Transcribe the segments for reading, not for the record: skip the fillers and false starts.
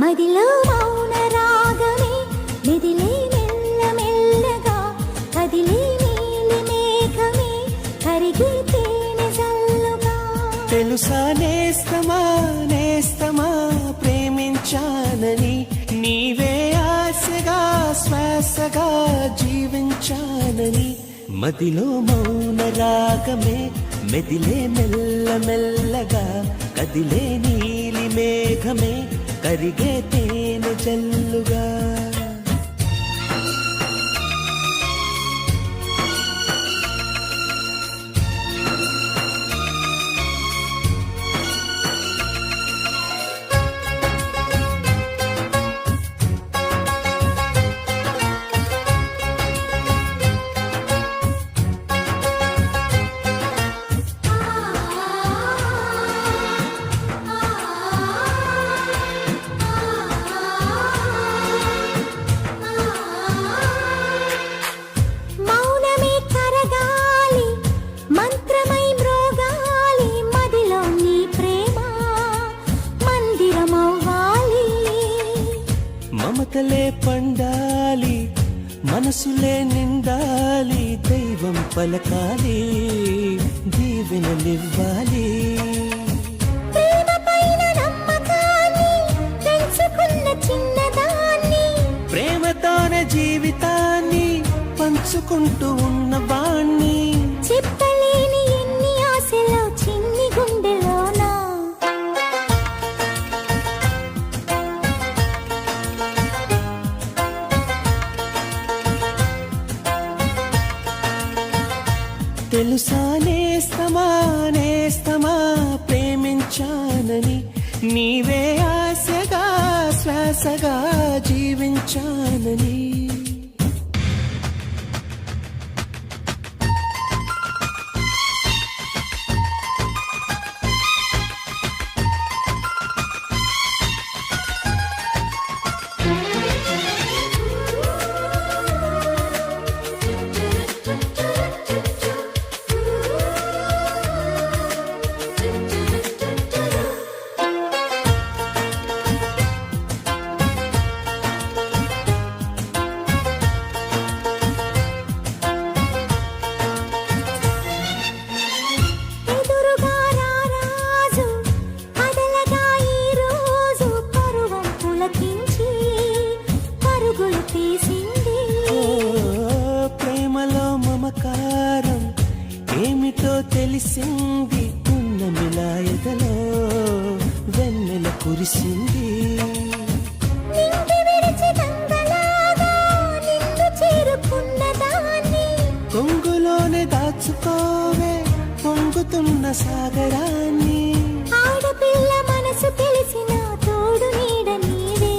మదిలో మౌన రాగమే మెదిలే మెల్ల మెల్లగా కదిలే నీలి మేఘమే కరిగే తేనె జల్లుగా. తెలుసా నేస్తమా నేస్తమా ప్రేమించానని నీవే ఆశగా శ్వాసగా జీవించానని మదిలో మౌన రాగమే మెదిలే మెల్ల మెల్లగా కదిలే నీలి మేఘమే కరిగే తేనె జల్లుగా. మమతలే పండాలి మనసులే నిండాలి దైవం పలకాలి దీవెనలివ్వాలి. ప్రేమతోనే జీవితాన్ని పంచుకుంటూ ఉన్న వాణ్ణి చెప్పలేని ఎన్ని ఆశలో చిన్ని గుండెలోనా. తెలుసా నేస్తమా నేస్తమా ప్రేమించానని నీవే ఆశగా శ్వాసగా జీవించానని. మమకారం ఏమిటో తెలిసింది ఉన్న మిలాయతలో వెన్నెల కురిసింది. కొంగులోనే దాచుకోవే పొంగుతున్న సాగరాన్ని. ఆడపిల్ల మనసు తెలిసిన తోడు నీడ నీవే.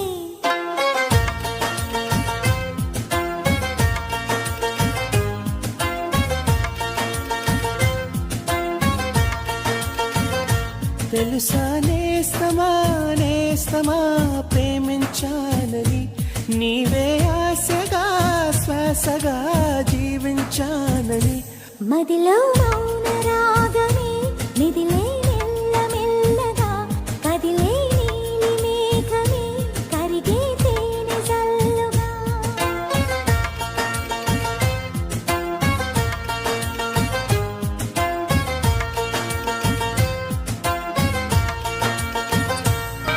తెలుసా నేస్తమా నేస్తమా ప్రేమించానని నీవే ఆశగా శ్వాసగా జీవించానని మదిలో మౌన